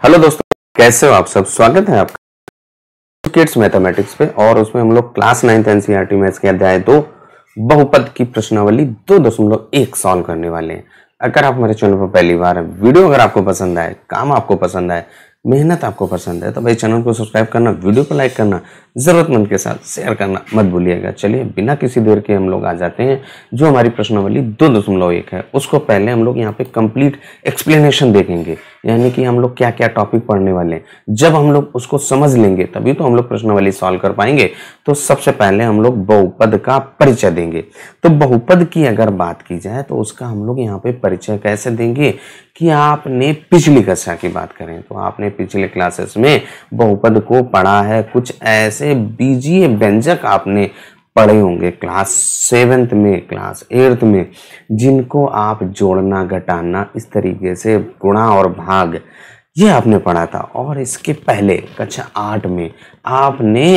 Hello दोस्तों, कैसे हो आप सब। स्वागत है आपका किड्स मैथमेटिक्स पे। और उसमें हम लोग क्लास 9th एनसीईआरटी मैथ्स के अध्याय 2 बहुपद की प्रश्नावली 2.1 सॉल्व करने वाले हैं। अगर आप हमारे चैनल पर पहली बार है, वीडियो अगर आपको पसंद आए, काम आपको पसंद आए, मेहनत आपको पसंद है तो भाई चैनल को सब्सक्राइब करना, वीडियो को लाइक करना, जरूरतमंद के साथ शेयर करना मत भूलिएगा। चलिए बिना किसी देर के हम लोग आ जाते हैं। जो हमारी प्रश्नावली 2.1 है उसको पहले हम लोग यहाँ पे कंप्लीट एक्सप्लेनेशन देखेंगे, यानी कि हम लोग क्या क्या टॉपिक पढ़ने वाले हैं। जब हम लोग उसको समझ लेंगे तभी तो हम लोग प्रश्नावली सॉल्व कर पाएंगे। तो सबसे पहले हम लोग बहुपद का परिचय देंगे। तो बहुपद की अगर बात की जाए तो उसका हम लोग यहाँ पे परिचय कैसे देंगे कि आपने पिछली कक्षा की बात करें तो आपने पिछले क्लासेस में बहुपद को पढ़ा है। कुछ ऐसे बीजीय व्यंजक आपने पढ़े होंगे क्लास 7th में, क्लास 8th में, जिनको आप जोड़ना, घटाना, इस तरीके से गुणा और भाग ये आपने पढ़ा था। और इसके पहले कक्षा 8 में आपने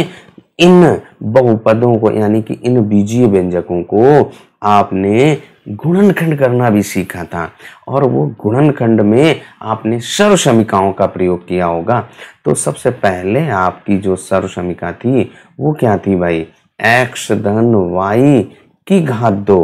इन बहुपदों को यानी कि इन बीजीय व्यंजकों को आपने गुणनखंड करना भी सीखा था। और वो गुणनखंड में आपने सर्वसमीकाओं का प्रयोग किया होगा। तो सबसे पहले आपकी जो सर्वसमीका थी वो क्या थी भाई? x धन y की घात 2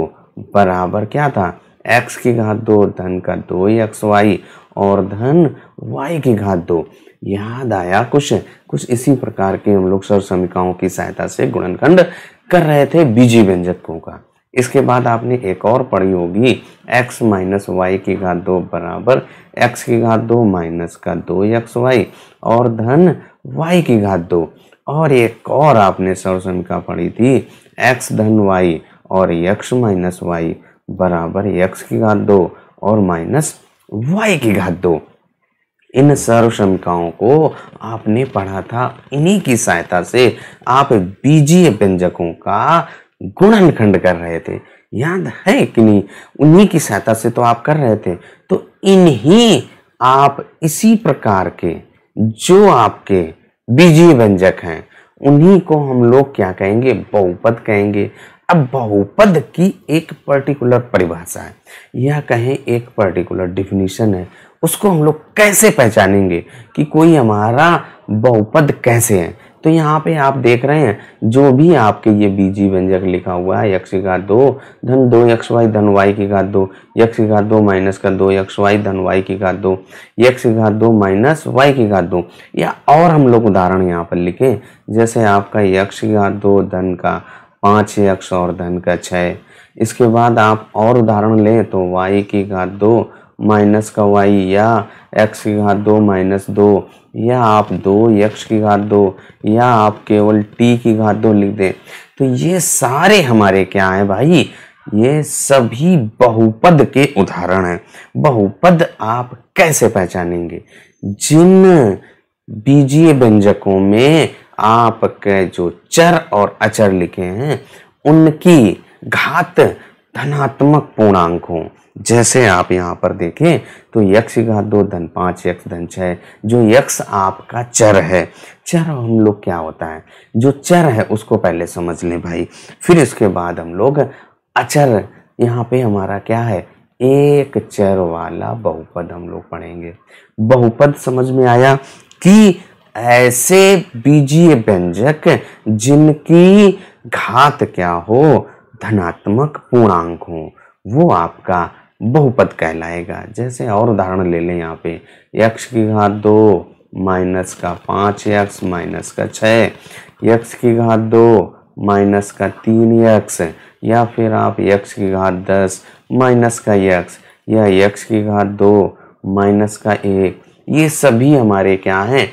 बराबर क्या था? x की घात 2 धन का 2xy और धन y की घात 2। याद आया? कुछ इसी प्रकार के हम लोग सर्वसमीकाओं की सहायता से गुणनखंड कर रहे थे बीजीय व्यंजकों का। इसके बाद आपने एक और पढ़ी होगी, x माइनस वाई की घात 2 बराबर x की घात 2 माइनस का 2xy और धन y की घात 2। और एक और आपने सर्वसमीका पढ़ी थी, x धन y और x माइनस वाई बराबर x की घात 2 और माइनस y की घात 2। इन सर्वसमीकाओं को आपने पढ़ा था। इन्हीं की सहायता से आप बीजीय व्यंजकों का गुणनखंड कर रहे थे। याद है कि नहीं? उन्हीं की सहायता से तो आप कर रहे थे। तो इन्हीं आप इसी प्रकार के जो आपके बीजीय व्यंजक हैं उन्हीं को हम लोग क्या कहेंगे? बहुपद कहेंगे। अब बहुपद की एक पर्टिकुलर परिभाषा है या कहें एक पर्टिकुलर डिफिनीशन है, उसको हम लोग कैसे पहचानेंगे कि कोई हमारा बहुपद कैसे है। तो यहाँ पे आप देख रहे हैं जो भी आपके ये बीजीय व्यंजक लिखा हुआ है, x की घात 2 धन 2xy धन y की घात 2, x की घात 2 माइनस का 2xy धन y की घात 2, x की घात 2 माइनस y की घात 2। या और हम लोग उदाहरण यहाँ पर लिखें, जैसे आपका x की घात 2 धन का 5x और धन का 6। इसके बाद आप और उदाहरण लें तो y की घात 2 माइनस का y या x की घात 2 माइनस 2 या आप 2x की घात 2 या आप केवल t की घात 2 लिख दें। तो ये सारे हमारे क्या हैं भाई? ये सभी बहुपद के उदाहरण हैं। बहुपद आप कैसे पहचानेंगे? जिन बीजीय व्यंजकों में आपके जो चर और अचर लिखे हैं उनकी घात धनात्मक पूर्णांक हो। जैसे आप यहाँ पर देखें तो x की घात 2 धन 5x धन 6, जो x आपका चर है। चर हम लोग क्या होता है? जो चर है उसको पहले समझ लें भाई, फिर इसके बाद हम लोग अचर, यहाँ पे हमारा क्या है? एक चर वाला बहुपद हम लोग पढ़ेंगे। बहुपद समझ में आया कि ऐसे बीजीय व्यंजक जिनकी घात क्या हो? धनात्मक पूर्णांक हो, वो आपका बहुपद कहलाएगा। जैसे और उदाहरण ले लें यहाँ पे, x की घात 2 माइनस का 5x माइनस का 6, x की घात 2 माइनस का 3x, या फिर आप x की घात 10 माइनस का x या x की घात 2 माइनस का 1। ये सभी हमारे क्या हैं?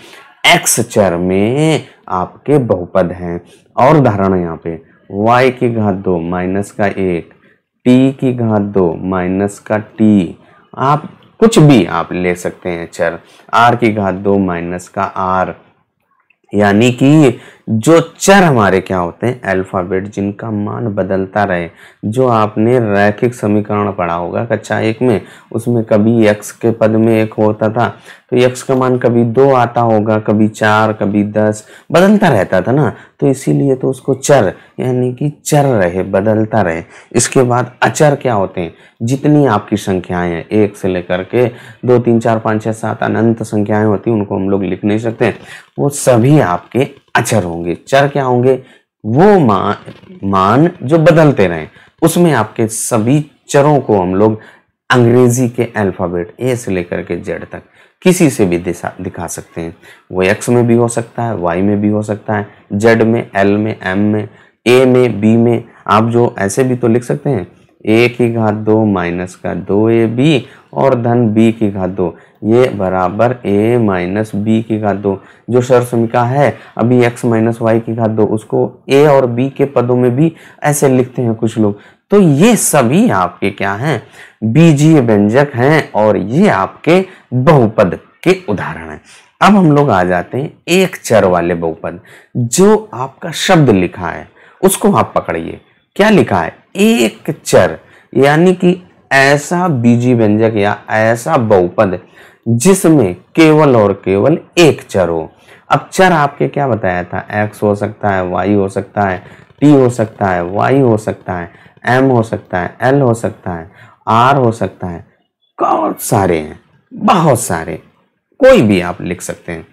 x चर में आपके बहुपद हैं। और उदाहरण यहाँ पे, y की घात 2 माइनस का 1, t की घात 2 माइनस का t, आप कुछ भी आप ले सकते हैं चर, r की घात 2 माइनस का r। यानी कि जो चर हमारे क्या होते हैं, अल्फाबेट जिनका मान बदलता रहे। जो आपने रैखिक समीकरण पढ़ा होगा कक्षा 1 में, उसमें कभी x के पद में 1 होता था तो x का मान कभी 2 आता होगा, कभी 4, कभी 10, बदलता रहता था ना, तो इसीलिए तो उसको चर यानी कि चर रहे, बदलता रहे। इसके बाद अचर क्या होते हैं, जितनी आपकी संख्याएं हैं 1 से लेकर के 2 3 4 5 6 7 अनंत संख्याएं होती हैं, उनको हम लोग लिख नहीं सकते, वो सभी आपके अचर होंगे। चर क्या होंगे, वो मान जो बदलते रहे। उसमें आपके सभी चरों को हम लोग अंग्रेजी के अल्फाबेट ए से लेकर के जेड तक किसी से भी दिखा सकते हैं। वो एक्स में भी हो सकता है, वाई में भी हो सकता है, जेड में, एल में, एम में, ए में, बी में। आप जो ऐसे भी तो लिख सकते हैं, a की घात 2 माइनस का 2ab और धन b की घात 2, ये बराबर a माइनस b की घात 2। जो सर समीकरण है अभी x माइनस वाई की घात 2, उसको a और b के पदों में भी ऐसे लिखते हैं कुछ लोग। तो ये सभी आपके क्या हैं, बीजीय व्यंजक हैं और ये आपके बहुपद के उदाहरण हैं। अब हम लोग आ जाते हैं एक चर वाले बहुपद। जो आपका शब्द लिखा है उसको आप पकड़िए, क्या लिखा है, एक चर, यानी कि ऐसा बीजीय व्यंजक या ऐसा बहुपद जिसमें केवल और केवल एक चर हो। अब चर आपके क्या बताया था, x हो सकता है, y हो सकता है, t हो सकता है, y हो सकता है, m हो सकता है, l हो सकता है, r हो सकता है, बहुत सारे हैं, बहुत सारे, कोई भी आप लिख सकते हैं।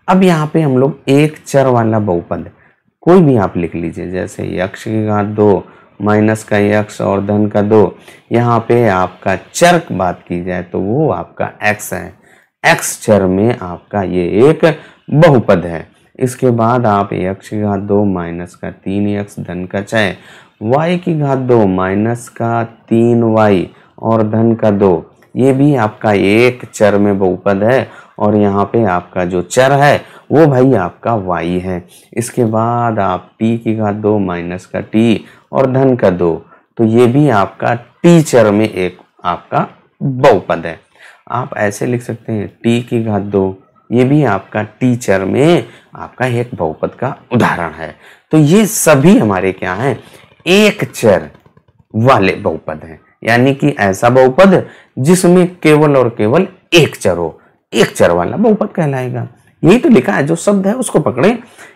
अब यहाँ पे हम लोग एक चर वाला बहुपद कोई भी आप लिख लीजिए, जैसे x की घात 2 माइनस का x और धन का 2। यहाँ पे आपका चर बात की जाए तो वो आपका x है, x चर में आपका ये एक बहुपद है। इसके बाद आप x की घात 2 माइनस का 3x धन का 6, y की घात 2 माइनस का 3y और धन का 2, ये भी आपका एक चर में बहुपद है और यहाँ पे आपका जो चर है वो भाई आपका y है। इसके बाद आप t की घात 2 माइनस का t और धन का 2, तो ये भी आपका t चर में एक आपका बहुपद है। आप ऐसे लिख सकते हैं t की घात 2, ये भी आपका t चर में आपका एक बहुपद का उदाहरण है। तो ये सभी हमारे क्या हैं, एक चर वाले बहुपद हैं, यानी कि ऐसा बहुपद जिसमें केवल और केवल एक चर हो, एक चर वाला बहुपद कहलाएगा। यही तो लिखा है, जो शब्द है उसको पकड़े,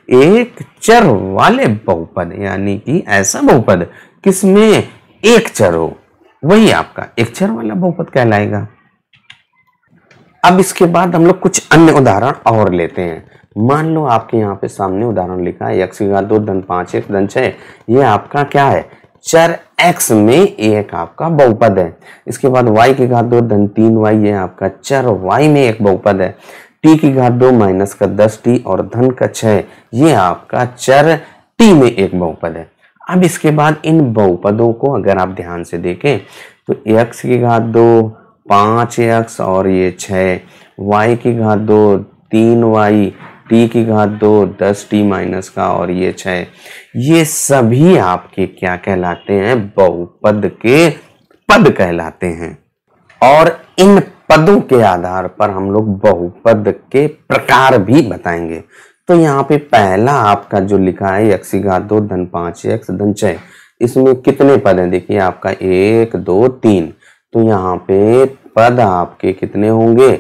एक चर वाले बहुपद, यानी कि ऐसा बहुपद किसमें एक चर हो, वही आपका एक चर वाला बहुपद कहलाएगा। अब इसके बाद हम लोग कुछ अन्य उदाहरण और लेते हैं। मान लो आपके यहाँ पे सामने उदाहरण लिखा है x की घात 2 धन 5x धन 6, ये आपका क्या है, चर x में एक आपका बहुपद है। इसके बाद y की घात 2 धन 3y, ये आपका चर y में एक बहुपद है। t की घात 2 माइनस का 10t और धन का 6, ये आपका चर t में एक बहुपद है। अब इसके बाद इन बहुपदों को अगर आप ध्यान से देखें तो x की घात 2 5x और ये 6, y की घात 2 3y, t की घात 2 10t माइनस का और ये 6, ये सभी आपके क्या कहलाते हैं, बहुपद के पद कहलाते हैं। और इन पदों के आधार पर हम लोग बहुपद के प्रकार भी बताएंगे। तो यहाँ पे पहला आपका जो लिखा है x की घात 2 धन 5x धन 6, इसमें कितने पद हैं, देखिए आपका 1 2 3, तो यहाँ पे पद आपके कितने होंगे,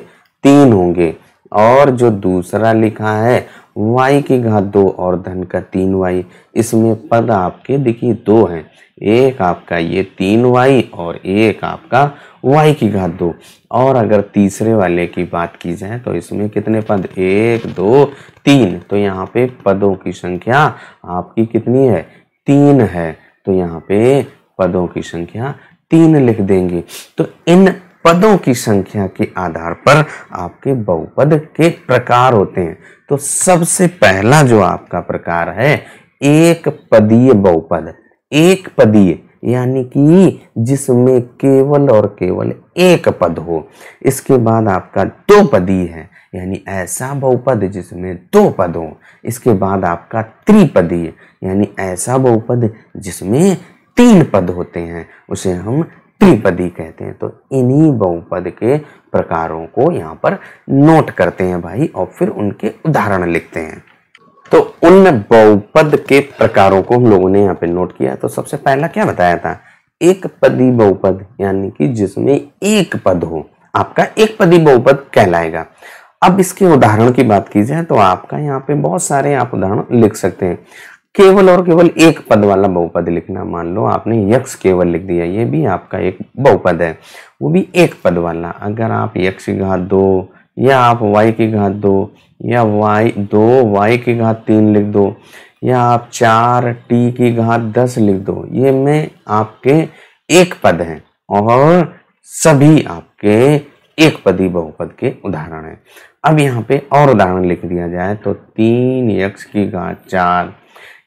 3 होंगे। और जो दूसरा लिखा है y की घात 2 और धन का 3y, इसमें पद आपके देखिए 2 हैं, एक आपका ये 3y और एक आपका y की घात 2। और अगर तीसरे वाले की बात की जाए तो इसमें कितने पद, 1 2 3, तो यहाँ पे पदों की संख्या आपकी कितनी है, 3 है, तो यहाँ पे पदों की संख्या 3 लिख देंगे। तो इन पदों की संख्या के आधार पर आपके बहुपद के प्रकार होते हैं। तो सबसे पहला जो आपका प्रकार है एक पदीय बहुपद, एक पदीय यानी कि जिसमें केवल और केवल एक पद हो। इसके बाद आपका दो पदीय है, यानी ऐसा बहुपद जिसमें 2 पद हो। इसके बाद आपका त्रिपदीय यानी ऐसा बहुपद जिसमें 3 पद होते हैं, उसे हम त्रिपदी कहते हैं। तो इन्हीं बहुपद के प्रकारों को यहाँ पर नोट करते हैं भाई, और फिर उनके उदाहरण लिखते हैं। तो उन बहुपद के प्रकारों को हम लोगों ने यहाँ पे नोट किया। तो सबसे पहला क्या बताया था, एक पदी बहुपद, यानी कि जिसमें एक पद हो, आपका एक पदी बहुपद कहलाएगा। अब इसके उदाहरण की बात की जाए तो आपका यहाँ पे बहुत सारे आप उदाहरण लिख सकते हैं। केवल और केवल एक पद वाला बहुपद लिखना, मान लो आपने यक्ष केवल लिख दिया, ये भी आपका एक बहुपद है, वो भी एक पद वाला। अगर आप यक्ष की घात 2 या आप y की घात 2 या y की घात 3 लिख दो या आप 4t की घात 10 लिख दो, ये में आपके एक पद हैं और सभी आपके एक पदी बहुपद के उदाहरण हैं। अब यहाँ पे और उदाहरण लिख दिया जाए तो 3x की घात 4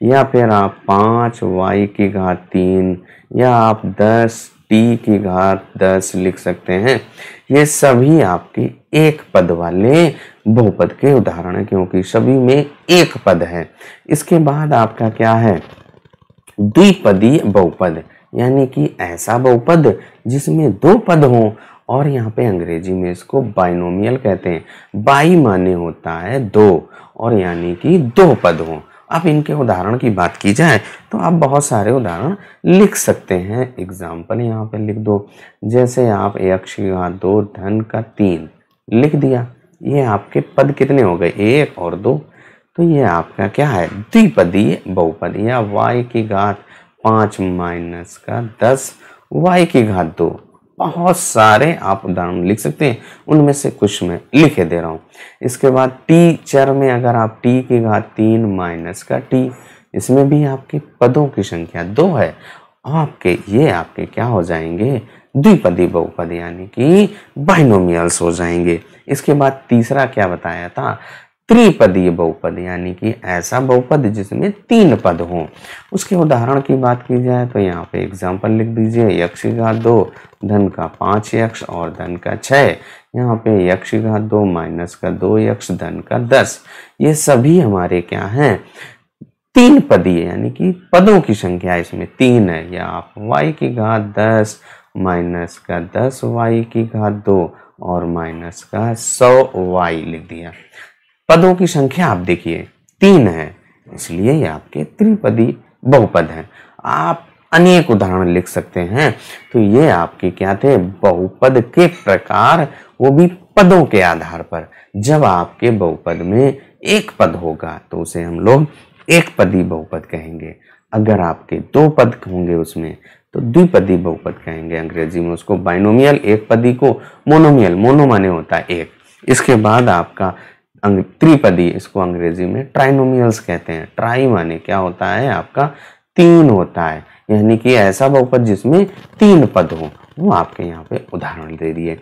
या फिर आप 5y की घात 3 या आप 10t की घात 10 लिख सकते हैं। ये सभी आपके एक पद वाले बहुपद के उदाहरण हैं, क्योंकि सभी में एक पद है। इसके बाद आपका क्या है, द्विपदी बहुपद, यानी कि ऐसा बहुपद जिसमें दो पद हों, और यहाँ पे अंग्रेजी में इसको बाइनोमियल कहते हैं। बाई माने होता है दो, और यानी कि दो पद हों। अब इनके उदाहरण की बात की जाए तो आप बहुत सारे उदाहरण लिख सकते हैं। एग्जाम्पल यहाँ पे लिख दो, जैसे आप x की घात 2 धन का 3 लिख दिया, ये आपके पद कितने हो गए, 1 और 2। तो ये आपका क्या है, द्विपदीय बहुपद। या y की घात 5 माइनस का 10 y की घात 2। बहुत सारे आप उदाहरण लिख सकते हैं, उनमें से कुछ मैं लिखे दे रहा हूँ। इसके बाद टी चर में अगर आप t की घात 3 माइनस का t, इसमें भी आपके पदों की संख्या 2 है। आपके ये आपके क्या हो जाएंगे, द्विपदी बहुपद, यानी कि बाइनोमियल्स हो जाएंगे। इसके बाद तीसरा क्या बताया था, त्रिपदीय बहुपद, यानी कि ऐसा बहुपद जिसमें 3 पद हों। उसके उदाहरण की बात की जाए तो यहाँ पे एग्जाम्पल लिख दीजिए, x की घात 2 धन का 5x और धन का 6। यहाँ पे x की घात 2 माइनस का 2x धन का 10। ये सभी हमारे क्या हैं, 3 पदीय, यानी कि पदों की संख्या इसमें 3 है। या आप y की घात 10 माइनस का 10y की घात 2 और माइनस का 100y लिख दिया। पदों की संख्या आप देखिए 3 है, इसलिए ये आपके त्रिपदी बहुपद हैं। आप अनेक उदाहरण लिख सकते हैं। तो ये आपके क्या थे, बहुपद के प्रकार, वो भी पदों के आधार पर। जब आपके बहुपद में एक पद होगा तो उसे हम लोग एक पदी बहुपद कहेंगे। अगर आपके 2 पद होंगे उसमें तो द्विपदी बहुपद कहेंगे। अंग्रेजी में उसको बाइनोमियल, एक पदी को मोनोमियल, मोनो माने होता है एक। इसके बाद आपका त्रिपदी, इसको अंग्रेजी में ट्राइनोमियल्स कहते हैं। ट्राई माने क्या होता है, आपका 3 होता है, यानी कि ऐसा बहुपद जिसमें 3 पद हो। वो आपके यहाँ पे उदाहरण दे दिए।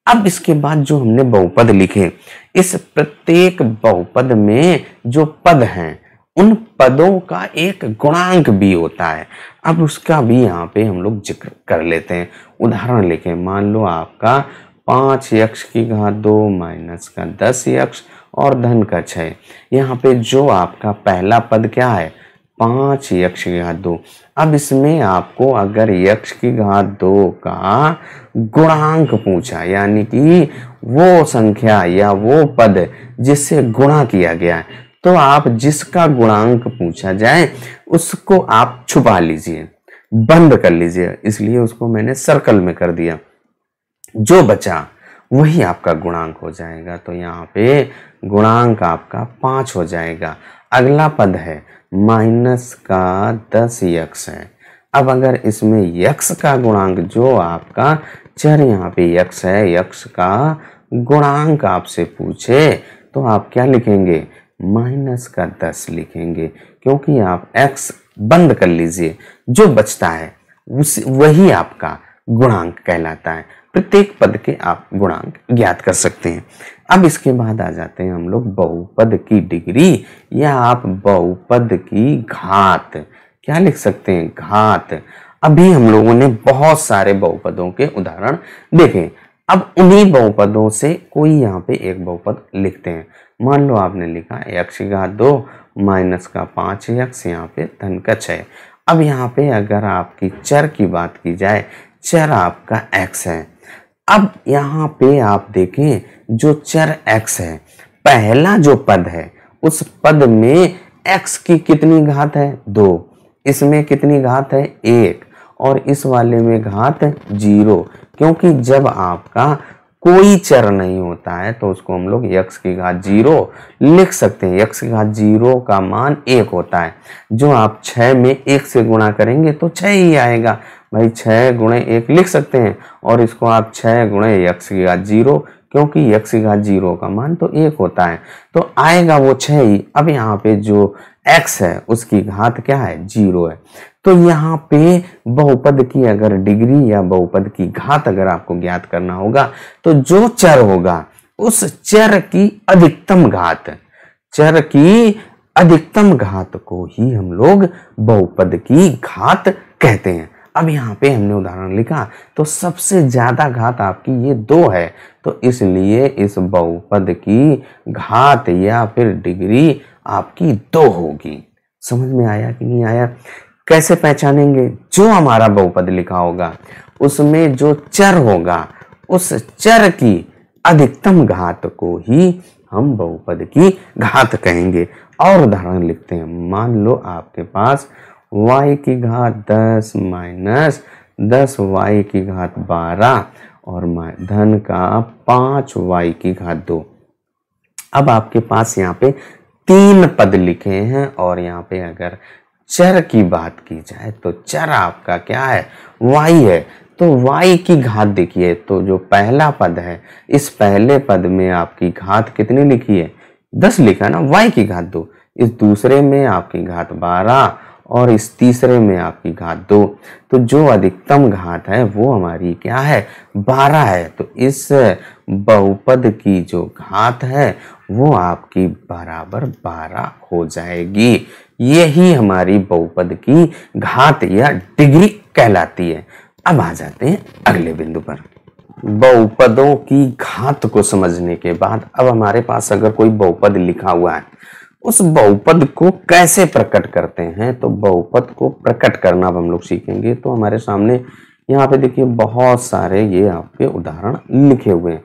अब इसके बाद जो हमने बहुपद लिखे, इस प्रत्येक बहुपद में जो पद हैं उन पदों का एक गुणांक भी होता है। अब उसका भी यहाँ पे हम लोग जिक्र कर लेते हैं। उदाहरण लिखें, मान लो आपका 5x की घात 2 माइनस का 10x और धन का 6। यहाँ पे जो आपका पहला पद क्या है, 5x की घात 2। अब इसमें आपको अगर x की घात 2 का गुणांक पूछा, यानी कि वो संख्या या वो पद जिससे गुणा किया गया है, तो आप जिसका गुणांक पूछा जाए उसको आप छुपा लीजिए, बंद कर लीजिए। इसलिए उसको मैंने सर्कल में कर दिया। जो बचा वही आपका गुणांक हो जाएगा। तो यहाँ पे गुणांक आपका 5 हो जाएगा। अगला पद है माइनस का 10x है। अब अगर इसमें x का गुणांक, जो आपका चर यहाँ पे x है, x का गुणांक आपसे पूछे तो आप क्या लिखेंगे, माइनस का 10 लिखेंगे, क्योंकि आप x बंद कर लीजिए, जो बचता है वही आपका गुणांक कहलाता है। प्रत्येक पद के आप गुणांक ज्ञात कर सकते हैं। अब इसके बाद आ जाते हैं हम लोग बहुपद की डिग्री, या आप बहुपद की घात। क्या लिख सकते हैं, घात। अभी हम लोगों ने बहुत सारे बहुपदों के उदाहरण देखे। अब उन्हीं बहुपदों से कोई यहाँ पे एक बहुपद लिखते हैं। मान लो आपने लिखा x की घात 2 माइनस का 5x, यहाँ पे धन का 6। अब यहाँ पे अगर आपकी चर की बात की जाए, चर आपका x है। अब यहाँ पे आप देखें, जो चर x है, पहला जो पद है उस पद में x की कितनी घात है 2, इसमें कितनी घात है 1 और इस वाले में घात 0, क्योंकि जब आपका कोई चर नहीं होता है तो उसको हम लोग x की घात 0 लिख सकते हैं। x की घात 0 का मान 1 होता है, जो आप 6 में 1 से गुणा करेंगे तो 6 ही आएगा भाई, 6 गुणे 1 लिख सकते हैं और इसको आप 6 गुणे x की घात 0, क्योंकि x की घात 0 का मान तो 1 होता है तो आएगा वो 6 ही। अब यहाँ पे जो x है उसकी घात क्या है 0 है, तो यहाँ पे बहुपद की अगर डिग्री या बहुपद की घात अगर आपको ज्ञात करना होगा तो जो चर होगा उस चर की अधिकतम घात, चर की अधिकतम घात को ही हम लोग बहुपद की घात कहते हैं। अब यहाँ पे हमने उदाहरण लिखा तो सबसे ज्यादा घात आपकी ये 2 है, तो इसलिए इस बहुपद की घात या फिर डिग्री आपकी 2 होगी। समझ में आया कि नहीं आया? कैसे पहचानेंगे? जो हमारा बहुपद लिखा होगा उसमें जो चर होगा उस चर की अधिकतम घात को ही हम बहुपद की घात कहेंगे। और उदाहरण लिखते हैं। मान लो आपके पास y की घात 10 माइनस 10y की घात 12 और धन का 5y की घात 2। अब आपके पास यहाँ पे 3 पद लिखे हैं और यहाँ पे अगर चर की बात की जाए तो चर आपका क्या है y है, तो y की घात देखिए, तो जो पहला पद है इस पहले पद में आपकी घात कितनी लिखी है 10 लिखा ना, y की घात 2, इस दूसरे में आपकी घात 12 और इस तीसरे में आपकी घात 2, तो जो अधिकतम घात है वो हमारी क्या है 12 है, तो इस बहुपद की जो घात है वो आपकी बराबर 12 हो जाएगी। यही हमारी बहुपद की घात या डिग्री कहलाती है। अब आ जाते हैं अगले बिंदु पर। बहुपदों की घात को समझने के बाद अब हमारे पास अगर कोई बहुपद लिखा हुआ है उस बहुपद को कैसे प्रकट करते हैं, तो बहुपद को प्रकट करना अब हम लोग सीखेंगे। तो हमारे सामने यहाँ पे देखिए बहुत सारे ये आपके उदाहरण लिखे हुए हैं।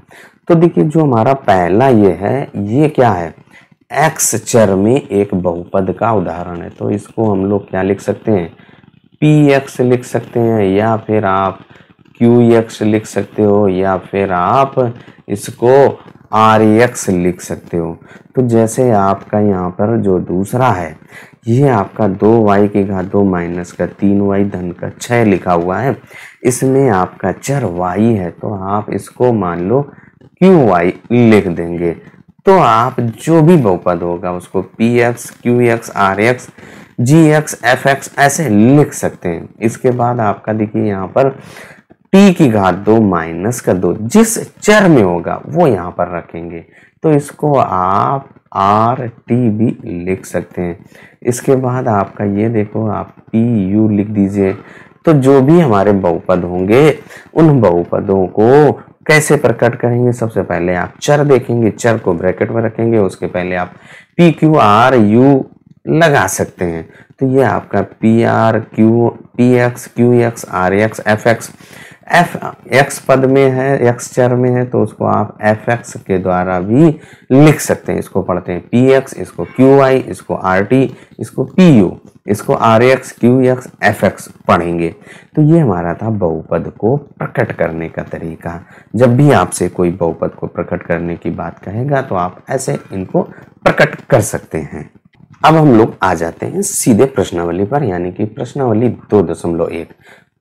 तो देखिए जो हमारा पहला ये है ये क्या है x चर में एक बहुपद का उदाहरण है, तो इसको हम लोग क्या लिख सकते हैं px लिख सकते हैं या फिर आप qx लिख सकते हो या फिर आप इसको rx लिख सकते हो। तो जैसे आपका यहाँ पर जो दूसरा है ये आपका 2y की घात 2 माइनस का 3y धन का 6 लिखा हुआ है, इसमें आपका चर y है तो आप इसको मान लो qy लिख देंगे। तो आप जो भी बहुपद होगा उसको px, qx, rx, gx, fx ऐसे लिख सकते हैं। इसके बाद आपका देखिए यहाँ पर t की घात 2 माइनस का 2 जिस चर में होगा वो यहाँ पर रखेंगे, तो इसको आप आर टी भी लिख सकते हैं। इसके बाद आपका ये देखो आप पी यू लिख दीजिए। तो जो भी हमारे बहुपद होंगे उन बहुपदों को कैसे प्रकट करेंगे, सबसे पहले आप चर देखेंगे, चर को ब्रैकेट में रखेंगे, उसके पहले आप पी क्यू आर यू लगा सकते हैं। तो ये आपका P R Q P X Q X R X F X, F X पद में है एक्स चर में है तो उसको आप एफ एक्स के द्वारा भी लिख सकते हैं। इसको पढ़ते हैं पी एक्स, इसको क्यू आई, इसको आर टी, इसको पी यू, इसको R X Q X F X पढ़ेंगे। तो ये हमारा था बहुपद को प्रकट करने का तरीका। जब भी आपसे कोई बहुपद को प्रकट करने की बात कहेगा तो आप ऐसे इनको प्रकट कर सकते हैं। अब हम लोग आ जाते हैं सीधे प्रश्नावली पर, यानी कि प्रश्नावली 2.1।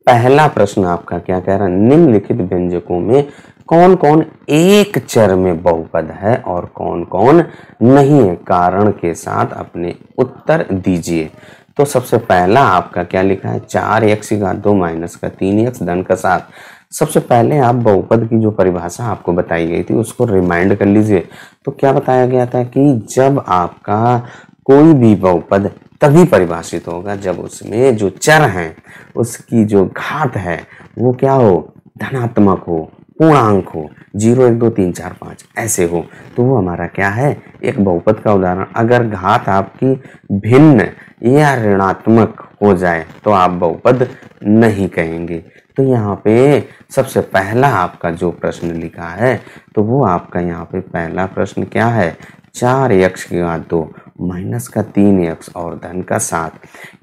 पहला प्रश्न आपका क्या कह रहा है, निम्नलिखित व्यंजकों में कौन कौन एक चर में बहुपद है और कौन कौन नहीं है, कारण के साथ अपने उत्तर दीजिए। तो सबसे पहला आपका क्या लिखा है 4x की घात 2 माइनस का 3x धन का 7। सबसे पहले आप बहुपद की जो परिभाषा आपको बताई गई थी उसको रिमाइंड कर लीजिए। तो क्या बताया गया था कि जब आपका कोई भी बहुपद तभी परिभाषित होगा जब उसमें जो चर हैं उसकी जो घात है वो क्या हो, धनात्मक हो, पूर्णांक हो, 0 1 2 3 4 5 ऐसे हो, तो वो हमारा क्या है एक बहुपद का उदाहरण। अगर घात आपकी भिन्न या ऋणात्मक हो जाए तो आप बहुपद नहीं कहेंगे। तो यहाँ पे सबसे पहला आपका जो प्रश्न लिखा है तो वो आपका यहाँ पे पहला प्रश्न क्या है 4x की घात 2 माइनस का 3x और धन का 7।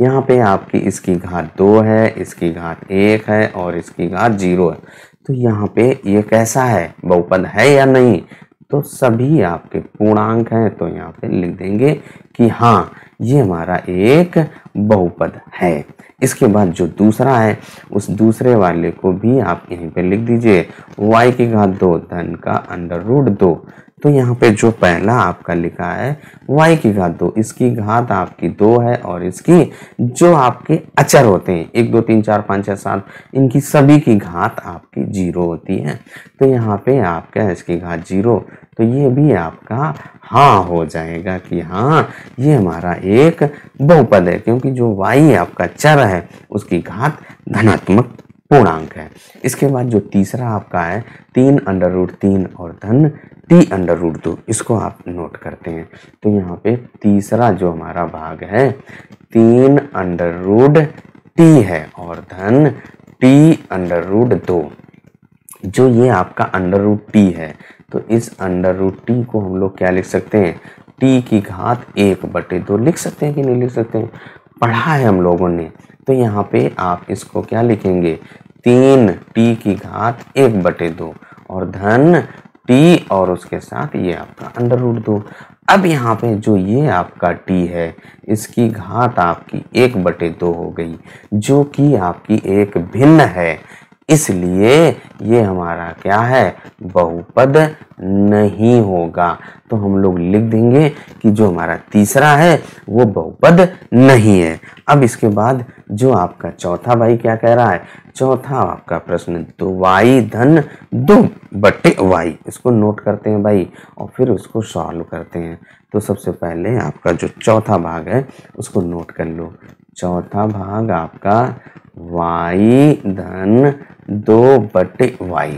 यहाँ पे आपकी इसकी घात 2 है, इसकी घात 1 है और इसकी घात 0 है। तो यहाँ पे ये कैसा है, बहुपद है या नहीं? तो सभी आपके पूर्णांक हैं, तो यहाँ पे लिख देंगे कि हाँ ये हमारा एक बहुपद है। इसके बाद जो दूसरा है उस दूसरे वाले को भी आप यहीं पे लिख दीजिए, y की घात 2 धन का अंडर रूट 2। तो यहाँ पे जो पहला आपका लिखा है y की घात 2, इसकी घात आपकी 2 है और इसकी जो आपके अचर होते हैं 1 2 3 4 5 6 7, इनकी सभी की घात आपकी 0 होती है। तो यहाँ पे आपका इसकी घात 0, तो ये भी आपका हाँ हो जाएगा कि हाँ ये हमारा एक बहुपद है, क्योंकि जो y आपका चर है उसकी घात धनात्मक पूर्णांक है। इसके बाद जो तीसरा आपका है 3 अंडर रूट 3 और धन t अंडर रूट 2, इसको आप नोट करते हैं। तो यहाँ पे तीसरा जो हमारा भाग है 3 अंडर रूट t है और धन t अंडर रूट 2। जो ये आपका अंडर रूट टी है, तो इस अंडर रूट टी को हम लोग क्या लिख सकते हैं, टी की घात 1/2 लिख सकते हैं कि नहीं लिख सकते हैं? पढ़ा है हम लोगों ने। तो यहाँ पे आप इसको क्या लिखेंगे, 3 टी की घात 1/2 और धन टी और उसके साथ ये आपका अंडर रूट 2। अब यहाँ पे जो ये आपका टी है इसकी घात आपकी 1/2 हो गई, जो कि आपकी एक भिन्न है, इसलिए ये हमारा क्या है, बहुपद नहीं होगा। तो हम लोग लिख देंगे कि जो हमारा तीसरा है वो बहुपद नहीं है। अब इसके बाद जो आपका चौथा भाई क्या कह रहा है, चौथा आपका प्रश्न 2y धन 2/y, इसको नोट करते हैं भाई और फिर उसको सॉल्व करते हैं। तो सबसे पहले आपका जो चौथा भाग है उसको नोट कर लो। चौथा भाग आपका y धन 2/y।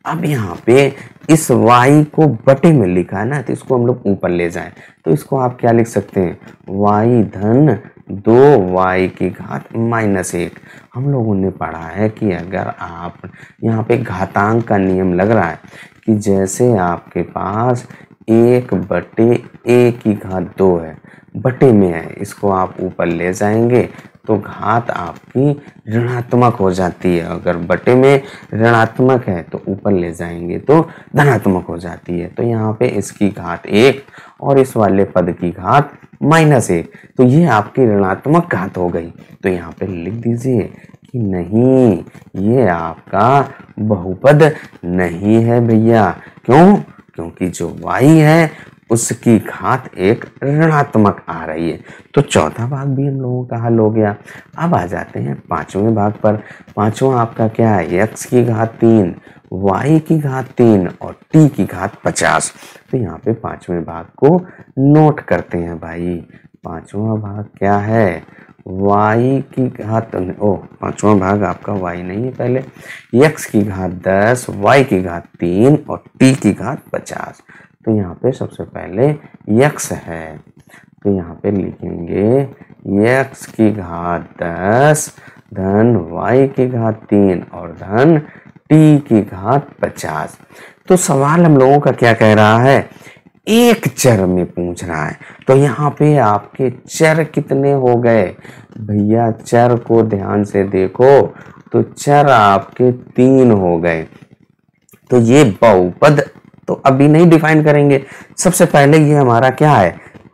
अब यहाँ पे इस y को बटे में लिखा है ना, तो इसको हम लोग ऊपर ले जाएं, तो इसको आप क्या लिख सकते हैं, y धन 2y की घात -1। हम लोगों ने पढ़ा है कि अगर आप यहाँ पे घातांक का नियम लग रहा है कि जैसे आपके पास 1/a की घात 2 है, बटे में है, इसको आप ऊपर ले जाएंगे तो घात आपकी ऋणात्मक हो जाती है। अगर बटे में ऋणात्मक है तो ऊपर ले जाएंगे तो धनात्मक हो जाती है। तो यहाँ पे इसकी घात 1 और इस वाले पद की घात -1, तो ये आपकी ऋणात्मक घात हो गई। तो यहाँ पे लिख दीजिए कि नहीं, ये आपका बहुपद नहीं है भैया। क्यों? क्योंकि जो y है उसकी घात एक ऋणात्मक आ रही है। तो चौथा भाग भी हम लोगों का हल हो गया। अब आ जाते हैं पांचवें भाग पर। पांचवा आपका क्या है, x की घात 3, y की घात 3 और t की घात 50। तो यहाँ पे पांचवें भाग को नोट करते हैं भाई। पांचवा भाग क्या है, y की घात, पांचवा भाग आपका y नहीं है, पहले x की घात 10, y की घात 3 और t की घात 50। तो यहाँ पे सबसे पहले x है, तो यहाँ पे लिखेंगे x की घात 10 धन y की घात 3 और धन t की घात 50। तो सवाल हम लोगों का क्या कह रहा है, एक चर में पूछ रहा है। तो यहाँ पे आपके चर कितने हो गए भैया, चर को ध्यान से देखो, तो चर आपके 3 हो गए। तो ये बहुपद तो अभी नहीं डिफाइन करेंगे, सबसे पहले ये हमारा क्या है,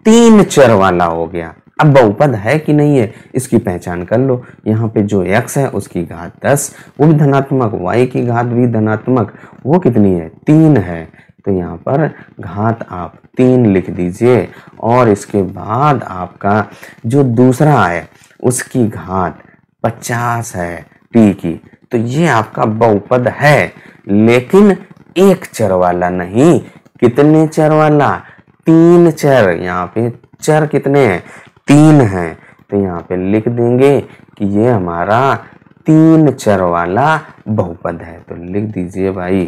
3 चर वाला हो गया। अब बहुपद है कि नहीं है इसकी पहचान कर लो। यहाँ पे जो x है उसकी घात 10, वो भी धनात्मक, y की घात भी धनात्मक, वो कितनी है, 3 है। तो यहाँ पर घात आप 3 लिख दीजिए और इसके बाद आपका जो दूसरा है उसकी घात 50 है t की। तो ये आपका बहुपद है, लेकिन एक चर वाला नहीं। कितने चर वाला, 3 चर। यहाँ पे चर कितने हैं, 3 हैं। तो यहाँ पे लिख देंगे कि ये हमारा 3 चर वाला बहुपद है। तो लिख दीजिए भाई,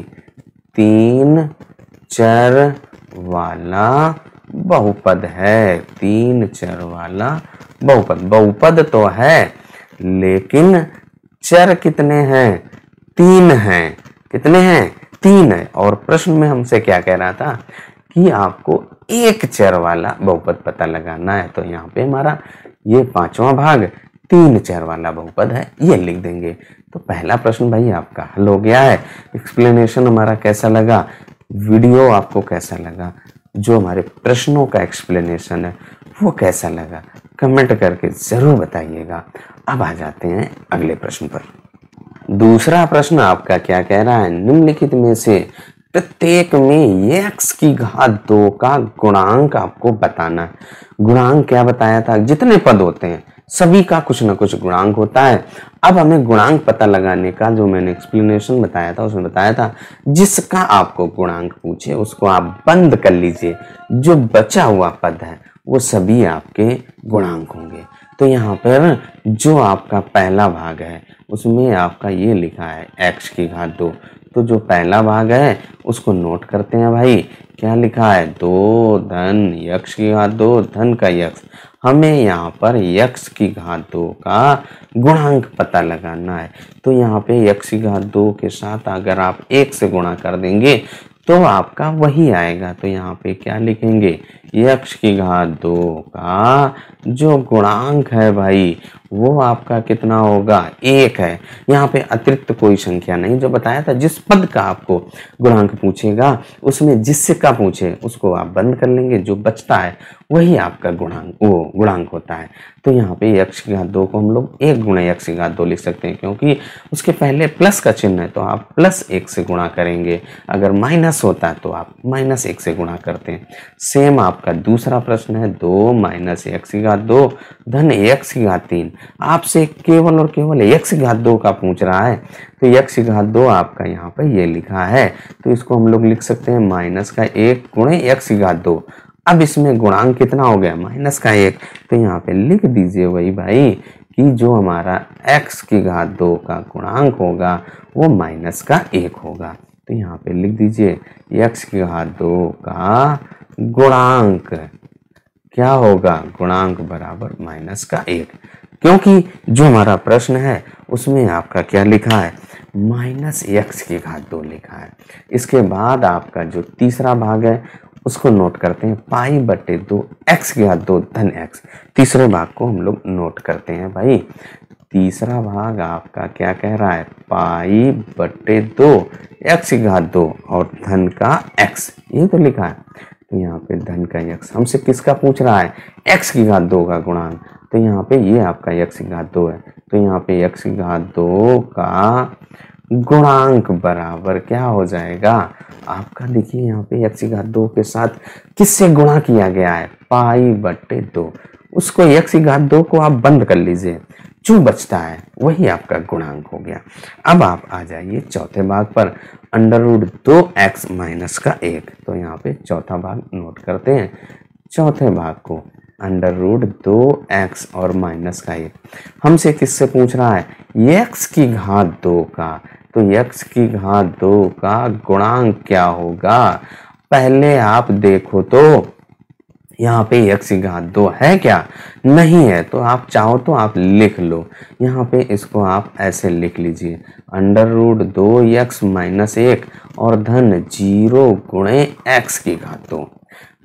3 चर वाला बहुपद है, 3 चर वाला बहुपद। बहुपद तो है लेकिन चर कितने हैं, 3 हैं। कितने हैं, 3 है। और प्रश्न में हमसे क्या कह रहा था कि आपको एक चर वाला बहुपद पता लगाना है। तो यहाँ पे हमारा ये 5वां भाग 3 चर वाला बहुपद है, ये लिख देंगे। तो पहला प्रश्न भाई आपका हल हो गया है। एक्सप्लेनेशन हमारा कैसा लगा, वीडियो आपको कैसा लगा, जो हमारे प्रश्नों का एक्सप्लेनेशन है वो कैसा लगा, कमेंट करके जरूर बताइएगा। अब आ जाते हैं अगले प्रश्न पर। दूसरा प्रश्न आपका क्या कह रहा है, निम्नलिखित में से प्रत्येक में x की घात 2 का गुणांक आपको बताना है। गुणांक क्या बताया था, जितने पद होते हैं सभी का कुछ ना कुछ गुणांक होता है। अब हमें गुणांक पता लगाने का जो मैंने एक्सप्लेनेशन बताया था उसमें बताया था जिसका आपको गुणांक पूछे उसको आप बंद कर लीजिए, जो बचा हुआ पद है वो सभी आपके गुणांक होंगे। तो यहाँ पर जो आपका पहला भाग है उसमें आपका ये लिखा है x की घात 2, तो जो पहला भाग है उसको नोट करते हैं भाई। क्या लिखा है, 2 धन x की घात 2 धन का x। हमें यहाँ पर x की घात 2 का गुणांक पता लगाना है। तो यहाँ पे x की घात 2 के साथ अगर आप 1 से गुणा कर देंगे तो आपका वही आएगा। तो यहाँ पे क्या लिखेंगे, x की घात 2 का जो गुणांक है भाई वो आपका कितना होगा, 1 है। यहाँ पे अतिरिक्त कोई संख्या नहीं, जो बताया था जिस पद का आपको गुणांक पूछेगा उसमें जिससे का पूछे उसको आप बंद कर लेंगे, जो बचता है वही आपका गुणांक होता है। तो यहाँ पे x की घात 2 को हम लोग 1 गुणे x की घात 2 लिख सकते हैं, क्योंकि उसके पहले प्लस का चिन्ह है तो आप +1 से गुणा करेंगे। अगर माइनस होता है तो आप -1 से गुणा करते हैं। सेम आपका दूसरा प्रश्न है, 2 - x की घात 2 धन x की घात 3। आपसे केवल और केवल x की घात 2 का पूछ रहा है, तो x की घात 2 आपका यहाँ पर ये लिखा है, तो इसको हम लोग लिख सकते हैं -1 गुणे x की घात 2। अब इसमें गुणांक कितना हो गया, -1, तो यहाँ पे लिख दीजिए वही भाई कि जो हमारा x की घात 2 का गुणांक होगा वो -1 होगा। तो यहाँ पे लिख दीजिए x की घात 2 का गुणांक क्या होगा, गुणांक बराबर -1, क्योंकि जो हमारा प्रश्न है उसमें आपका क्या लिखा है, -x की घात 2 लिखा है। इसके बाद आपका जो तीसरा भाग है उसको नोट करते हैं, π/2 x की घात 2 धन x। तीसरे भाग को हम लोग नोट करते हैं भाई। तीसरा भाग आपका क्या कह रहा है, π/2 x की घात 2 और धन का x, ये तो लिखा है। तो यहाँ पे धन का x हमसे किसका पूछ रहा है, x की घात 2 का गुणांक। तो यहाँ पे ये आपका x की घात 2 है, तो यहाँ पे x की घात 2 का गुणांक बराबर क्या हो जाएगा आपका, देखिए यहाँ पे x की घात 2 के साथ किससे गुणा किया गया है, π/2। उसको x की घात 2 को आप बंद कर लीजिए, जो बचता है वही आपका गुणांक हो गया। अब आप आ जाइए चौथे भाग पर, √2x - 1। तो यहाँ पे चौथा भाग नोट करते हैं। चौथे भाग को √2x और -1 हमसे किससे पूछ रहा है, x की घात 2 का। तो x की घात 2 का गुणांक क्या होगा, पहले आप देखो तो यहाँ पे x की घात 2 है क्या, नहीं है, तो आप चाहो तो आप लिख लो। यहाँ पे इसको आप ऐसे लिख लीजिए, √2x - 1 और धन 0 गुणे x की घात 2।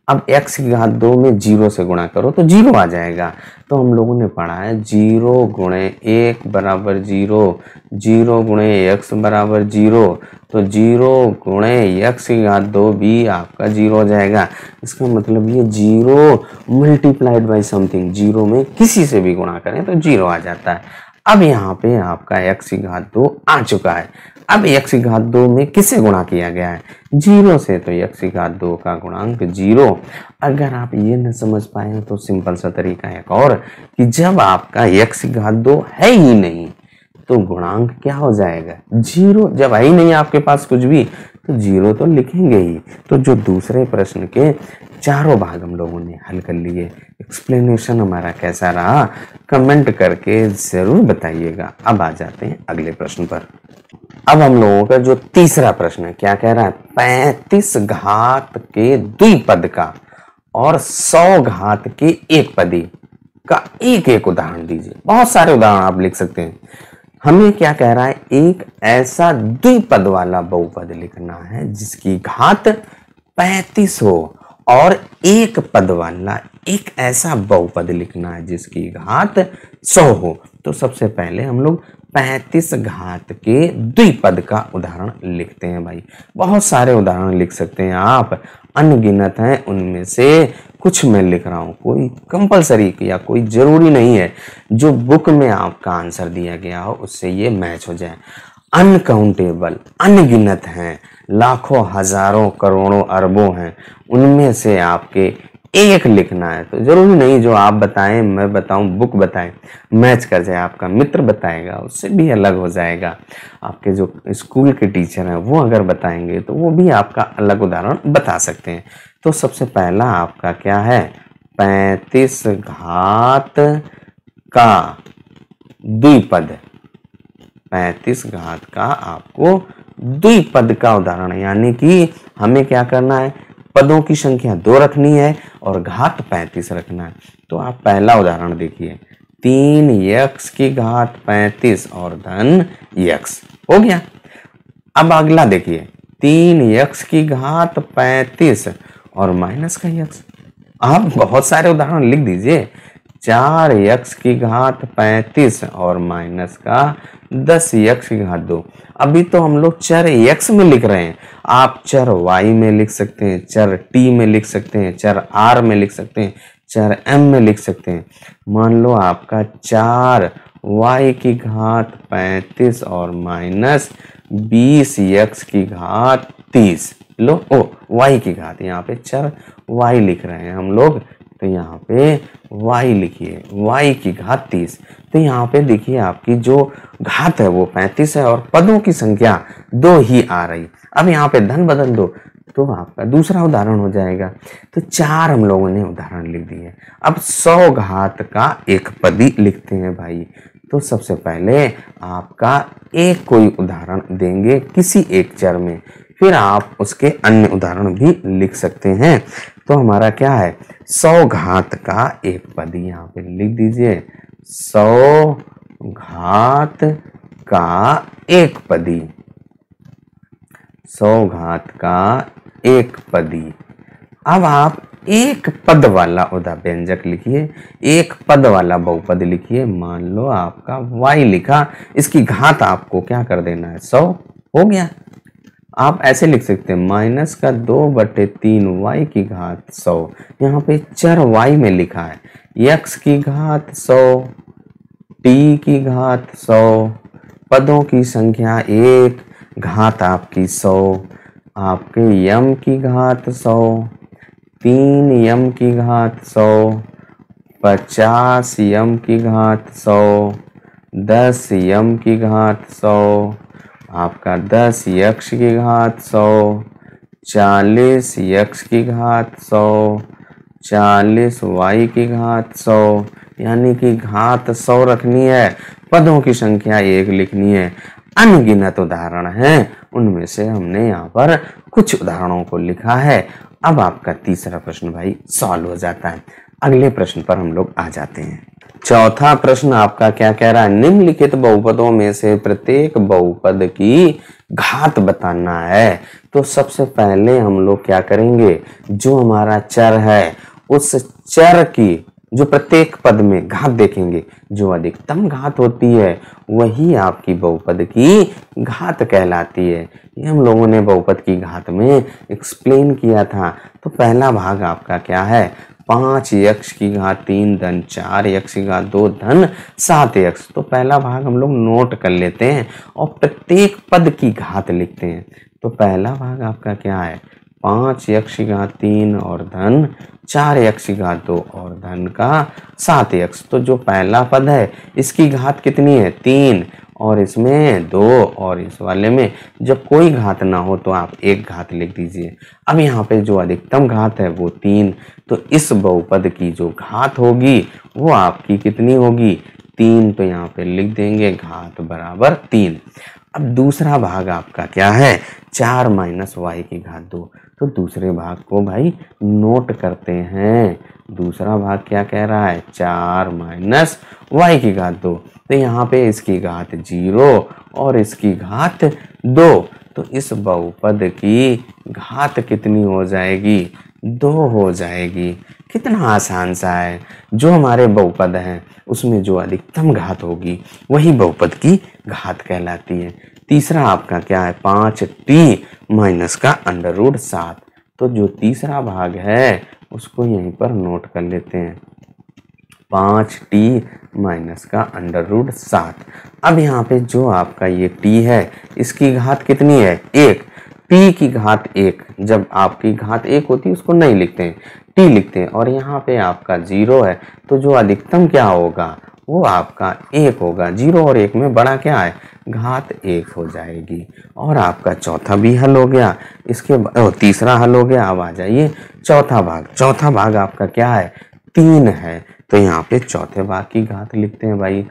अब x की घात 2 में 0 से गुणा करो तो 0 आ जाएगा। तो हम लोगों ने पढ़ा है 0 गुणे 1 बराबर 0, 0 गुणे x बराबर 0, तो 0 गुणे x की घात 2 भी आपका 0 हो जाएगा। इसका मतलब ये 0 मल्टीप्लाइड बाई समथिंग, 0 में किसी से भी गुणा करें तो 0 आ जाता है। अब यहाँ पे आपका x की घात 2 आ चुका है। अब x की घात 2 में किससे गुणा किया गया है, 0 से, तो x की घात 2 का गुणांक 0। अगर आप ये न समझ पाए तो सिंपल सा तरीका है एक और, कि जब आपका x की घात 2 है ही नहीं तो गुणांक क्या हो जाएगा, 0। जब है ही नहीं आपके पास कुछ भी तो 0 तो लिखेंगे ही। तो जो दूसरे प्रश्न के चारों भाग हम लोगों ने हल कर लिए। एक्सप्लेनेशन हमारा कैसा रहा कमेंट करके जरूर बताइएगा। अब आ जाते हैं अगले प्रश्न पर। अब हम लोगों का जो तीसरा प्रश्न है क्या कह रहा है, 35 घात के द्विपद का और 100 घात के एक पदी का एक एक उदाहरण दीजिए। बहुत सारे उदाहरण आप लिख सकते हैं। हमें क्या कह रहा है, एक ऐसा द्विपद वाला बहुपद लिखना है जिसकी घात 35 हो और एक पद वाला एक ऐसा बहुपद लिखना है जिसकी घात 100 हो, तो सबसे पहले हम लोग 35 घात के द्विपद का उदाहरण लिखते हैं भाई। बहुत सारे उदाहरण लिख सकते हैं आप, अनगिनत हैं, उनमें से कुछ मैं लिख रहा हूं, कोई कंपलसरी या कोई जरूरी नहीं है जो बुक में आपका आंसर दिया गया हो उससे ये मैच हो जाए। अनकाउंटेबल, अनगिनत हैं, लाखों हजारों करोड़ों अरबों हैं, उनमें से आपके एक लिखना है। तो जरूरी नहीं जो आप बताएं, मैं बताऊं, बुक बताएं, मैच कर जाए, आपका मित्र बताएगा उससे भी अलग हो जाएगा। आपके जो स्कूल के टीचर हैं वो अगर बताएंगे तो वो भी आपका अलग उदाहरण बता सकते हैं। तो सबसे पहला आपका क्या है, 35 घात का द्विपद, 35 घात का आपको द्विपद का उदाहरण, यानी कि हमें क्या करना है, पदों की संख्या 2 रखनी है और घात 35 रखना है। तो आप पहला उदाहरण देखिए, 3x की घात 35 और धन x हो गया। अब अगला देखिए, 3x की घात 35 और माइनस का x। आप बहुत सारे उदाहरण लिख दीजिए, 4x की घात 35 और माइनस का 10x की घात 2। अभी तो हम लोग चर x में लिख रहे हैं, आप चर y में लिख सकते हैं, चर t में लिख सकते हैं, चर r में लिख सकते हैं, चर m में लिख सकते हैं। मान लो आपका 4y की घात 35 और माइनस 20x की घात 30, लो ओ y की घात, यहाँ पे चर y लिख रहे हैं हम लोग, तो यहाँ पे y लिखिए, y की घात 30। तो यहाँ पे देखिए आपकी जो घात है वो 35 है और पदों की संख्या 2 ही आ रही। अब यहाँ पे धन बदल दो तो आपका दूसरा उदाहरण हो जाएगा। तो 4 हम लोगों ने उदाहरण लिख दिए। अब 100 घात का एक पदी लिखते हैं भाई। तो सबसे पहले आपका एक कोई उदाहरण देंगे किसी एक चर में, फिर आप उसके अन्य उदाहरण भी लिख सकते हैं। तो हमारा क्या है, 100 घात का एक पदी, यहाँ पे लिख दीजिए 100 घात का एक पदी, 100 घात का एक पदी। अब आप एक पद वाला व्यंजक लिखिए, एक पद वाला बहुपद लिखिए। मान लो आपका y लिखा, इसकी घात आपको क्या कर देना है, 100 हो गया। आप ऐसे लिख सकते हैं माइनस का 2/3 y की घात 100, यहाँ पे चर y में लिखा है, x की घात 100, t की घात 100, पदों की संख्या 1, घात आपकी 100, आपके m की घात 100, 3m की घात 100, 50m की घात 100, 10m की घात 100, आपका 10x की घात 100, 40x की घात 100, 40y की घात 100, यानी कि घात 100 रखनी है, पदों की संख्या 1 लिखनी है। अनगिनत उदाहरण हैं, उनमें से हमने यहाँ पर कुछ उदाहरणों को लिखा है। अब आपका तीसरा प्रश्न भाई सॉल्व हो जाता है। अगले प्रश्न पर हम लोग आ जाते हैं। चौथा प्रश्न आपका क्या कह रहा है, निम्नलिखित बहुपदों में से प्रत्येक बहुपद की घात बताना है। तो सबसे पहले हम लोग क्या करेंगे, जो हमारा चर है उस चर की जो प्रत्येक पद में घात देखेंगे, जो अधिकतम घात होती है वही आपकी बहुपद की घात कहलाती है। ये हम लोगों ने बहुपद की घात में एक्सप्लेन किया था। तो पहला भाग आपका क्या है, 5x की घात 3 धन 4x की घात 2 धन 7x। तो पहला भाग हम लोग नोट कर लेते हैं और प्रत्येक पद की घात लिखते हैं। तो पहला भाग आपका क्या है, 5x की घात 3 और धन 4x की घात 2 और धन का 7x। तो जो पहला पद है इसकी घात कितनी है, 3, और इसमें 2, और इस वाले में जब कोई घात ना हो तो आप एक घात लिख दीजिए। अब यहाँ पे जो अधिकतम घात है वो 3, तो इस बहुपद की जो घात होगी वो आपकी कितनी होगी, 3। तो यहाँ पे लिख देंगे घात बराबर 3। अब दूसरा भाग आपका क्या है, 4 माइनस y की घात 2। तो दूसरे भाग को भाई नोट करते हैं। दूसरा भाग क्या कह रहा है, 4 माइनस y की घात 2। तो यहाँ पे इसकी घात 0 और इसकी घात 2, तो इस बहुपद की घात कितनी हो जाएगी? 2 हो जाएगी। कितना आसान सा है। जो हमारे बहुपद हैं उसमें जो अधिकतम घात होगी वही बहुपद की घात कहलाती है। तीसरा आपका क्या है? 5t माइनस का √7। तो जो तीसरा भाग है उसको यहीं पर नोट कर लेते हैं, 5t माइनस का √7। अब यहाँ पे जो आपका ये t है इसकी घात कितनी है? 1। p की घात 1, जब आपकी घात 1 होती है उसको नहीं लिखते हैं, t लिखते हैं। और यहाँ पे आपका 0 है, तो जो अधिकतम क्या होगा वो आपका 1 होगा। 0 और 1 में बड़ा क्या है? घात 1 हो जाएगी। और आपका चौथा भी हल हो गया। इसके तीसरा हल हो गया। अब आ जाइए चौथा भाग। चौथा भाग आपका क्या है? 3 है। तो यहाँ पे चौथे भाग की घात लिखते हैं भाई।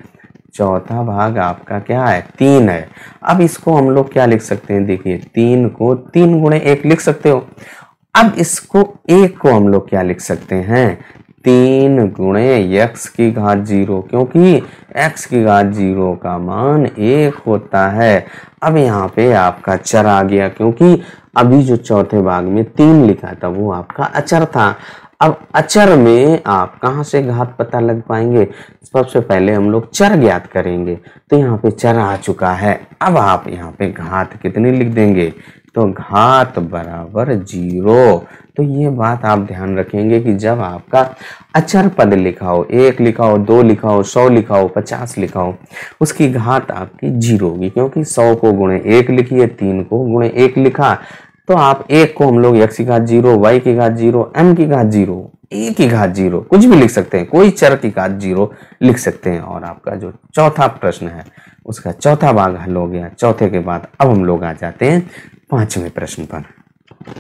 चौथा भाग आपका क्या है? 3 है। अब इसको हम लोग क्या लिख सकते हैं? देखिए 3 को 3 गुणे 1 लिख सकते हो। अब इसको 1 को हम लोग क्या लिख सकते हैं? 3 गुणे x की घात 0, क्योंकि x की घात 0 का मान 1 होता है। अब यहाँ पे आपका चर आ गया, क्योंकि अभी जो चौथे भाग में 3 लिखा था वो आपका अचर था। अब अचर में आप कहाँ से घात पता लग पाएंगे? सबसे पहले हम लोग चर ज्ञात करेंगे। तो यहाँ पे चर आ चुका है। अब आप यहाँ पे घात कितनी लिख देंगे? तो घात बराबर 0। तो ये बात आप ध्यान रखेंगे कि जब आपका अचर पद लिखा हो, 1 लिखा हो, 2 लिखा हो, 100 लिखा हो, 50 लिखा हो, उसकी घात आपकी 0 होगी, क्योंकि 100 को गुणे 1 लिखिए, 3 को गुणे 1 लिखा, तो आप 1 को हम लोग x की घात 0, y की घात 0, m की घात 0, a की घात 0 कुछ भी लिख सकते हैं, कोई चर की घात 0 लिख सकते हैं। और आपका जो चौथा प्रश्न है उसका चौथा भाग हल हो गया। चौथे के बाद अब हम लोग आ जाते हैं 5वें प्रश्न पर।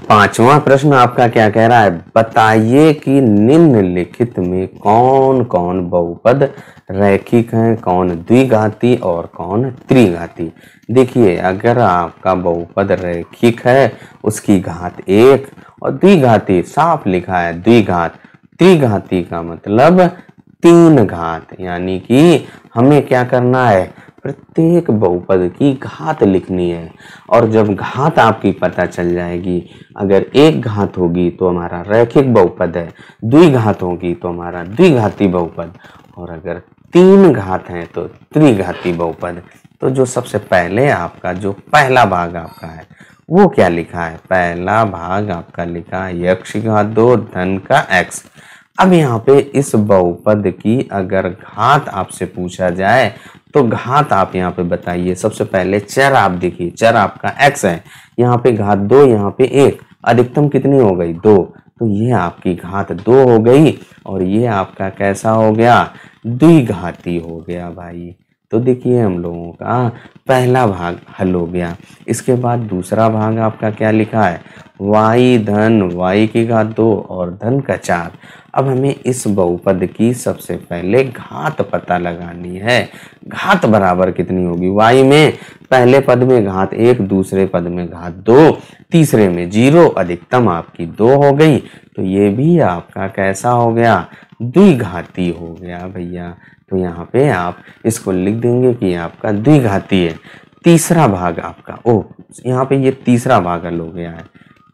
5वां प्रश्न आपका क्या कह रहा है? बताइए कि निम्नलिखित में कौन कौन बहुपद रैखिक हैं, कौन द्विघाती और कौन त्रिघाती। देखिए अगर आपका बहुपद रैखिक है उसकी घात 1, और द्विघाती साफ लिखा है द्विघात, त्रिघाती का मतलब 3 घात, यानी कि हमें क्या करना है? प्रत्येक बहुपद की घात लिखनी है। और जब घात आपकी पता चल जाएगी, अगर 1 घात होगी तो हमारा रैखिक बहुपद है, द्विघात होगी तो हमारा द्विघाती बहुपद, और अगर 3 घात हैं तो त्रिघाती बहुपद। तो जो सबसे पहले आपका जो पहला भाग आपका है वो क्या लिखा है? पहला भाग आपका लिखा है x की घात 2 धन का x। अब यहाँ पे इस बहुपद की अगर घात आपसे पूछा जाए तो घात आप यहाँ पे बताइए। सबसे पहले चर आप देखिए, चर आपका x है, यहाँ पे घात 2, यहाँ पे 1, अधिकतम कितनी हो गई? 2। तो ये आपकी घात 2 हो गई, और ये आपका कैसा हो गया? द्विघाती हो गया भाई। तो देखिए हम लोगों का पहला भाग हल हो गया। इसके बाद दूसरा भाग आपका क्या लिखा है? y धन y की घात 2 और धन का 4। अब हमें इस बहुपद की सबसे पहले घात पता लगानी है। घात बराबर कितनी होगी? y में पहले पद में घात 1, दूसरे पद में घात 2, तीसरे में 0, अधिकतम आपकी 2 हो गई। तो ये भी आपका कैसा हो गया? द्विघाती हो गया भैया। तो यहाँ पे आप इसको लिख देंगे कि आपका द्विघाती है। तीसरा भाग आपका यहाँ पे ये तीसरा भाग हल हो गया है।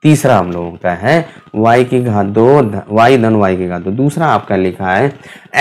तीसरा हम लोगों का है y की घात 2 y धन y की घात 2। दूसरा आपका लिखा है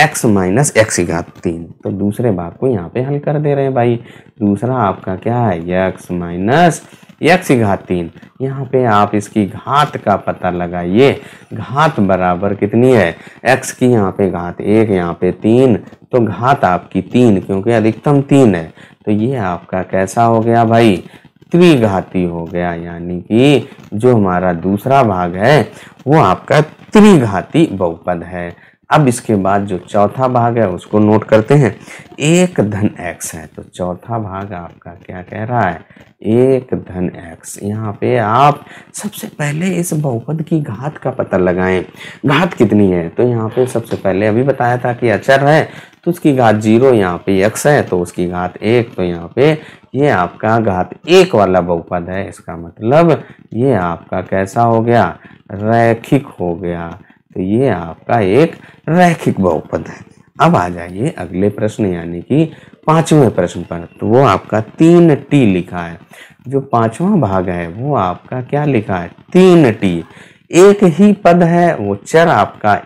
x माइनस x की घात 3। तो दूसरे भाग को यहाँ पे हल कर दे रहे हैं भाई। दूसरा आपका क्या है? x माइनस x की घात 3। यहाँ पे आप इसकी घात का पता लगाइए। घात बराबर कितनी है? x की यहाँ पे घात 1, यहाँ पे 3, तो घात आपकी 3, क्योंकि अधिकतम 3 है। तो ये आपका कैसा हो गया भाई? त्रिघाती हो गया, यानी कि जो हमारा दूसरा भाग है वो आपका त्रिघाती बहुपद है। अब इसके बाद जो चौथा भाग है उसको नोट करते हैं। 1 धन x है, तो चौथा भाग आपका क्या कह रहा है? 1 धन x। यहाँ पे आप सबसे पहले इस बहुपद की घात का पता लगाएं। घात कितनी है? तो यहाँ पे सबसे पहले अभी बताया था कि अचर है तो उसकी घात 0, यहाँ पे x है तो उसकी घात 1, तो यहाँ पे ये आपका घात 1 वाला बहुपद है। इसका मतलब ये आपका कैसा हो गया? रैखिक हो गया। तो ये आपका एक रैखिक बहुपद है। अब आ जाइए अगले प्रश्न यानी कि 5वें प्रश्न पर। तो वो आपका 3t लिखा है। जो 5वां भाग है वो आपका क्या लिखा है, 3t। एक ही पद है, वो चर आपका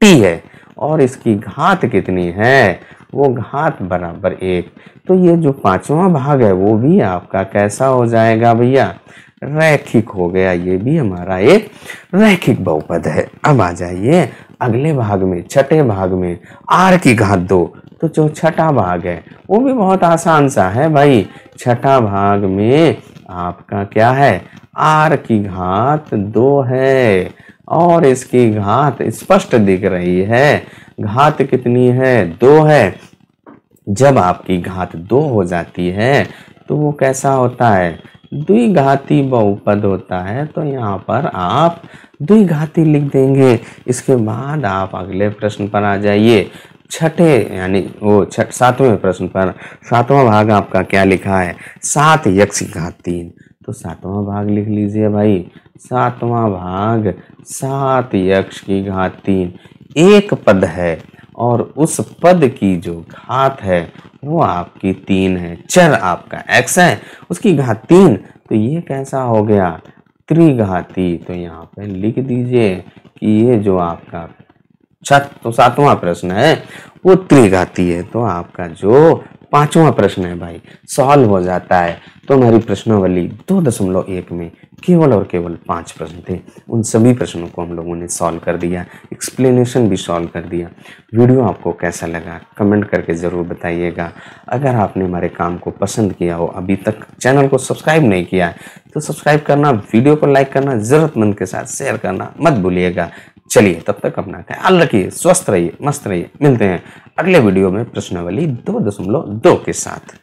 t है और इसकी घात कितनी है, वो घात बराबर 1। तो ये जो 5वां भाग है वो भी आपका कैसा हो जाएगा भैया, रैखिक हो गया। ये भी हमारा एक रैखिक बहुपद है। अब आ जाइए अगले भाग में, छठे भाग में, r की घात 2। तो जो छठा भाग है वो भी बहुत आसान सा है भाई। छठा भाग में आपका क्या है, r की घात 2 है और इसकी घात स्पष्ट दिख रही है। घात कितनी है, 2 है। जब आपकी घात 2 हो जाती है तो वो कैसा होता है, द्विघाती बहुपद होता है। तो यहाँ पर आप द्विघाती लिख देंगे। इसके बाद आप अगले प्रश्न पर आ जाइए, छठे यानी वो 7वें प्रश्न पर। 7वां भाग आपका क्या लिखा है, 7x की घात 3। तो 7वां भाग लिख लीजिए भाई। 7वां भाग 7x की घात 3। एक पद है और उस पद की जो घात है वो आपकी 3 है। चर आपका x है, उसकी घात 3। तो ये कैसा हो गया, त्रिघाती। तो यहाँ पे लिख दीजिए कि ये जो आपका 7वां प्रश्न है वो त्रिघाती है। तो आपका जो 5वां प्रश्न है भाई सॉल्व हो जाता है। तो हमारी प्रश्नावली 2.1 में केवल और केवल 5 प्रश्न थे। उन सभी प्रश्नों को हम लोगों ने सॉल्व कर दिया, एक्सप्लेनेशन भी सॉल्व कर दिया। वीडियो आपको कैसा लगा कमेंट करके ज़रूर बताइएगा। अगर आपने हमारे काम को पसंद किया हो, अभी तक चैनल को सब्सक्राइब नहीं किया है तो सब्सक्राइब करना, वीडियो को लाइक करना, ज़रूरतमंद के साथ शेयर करना मत भूलिएगा। चलिए तब तक अपना ख्याल रखिए, स्वस्थ रहिए, मस्त रहिए। मिलते हैं अगले वीडियो में प्रश्नावली 2.2 के साथ।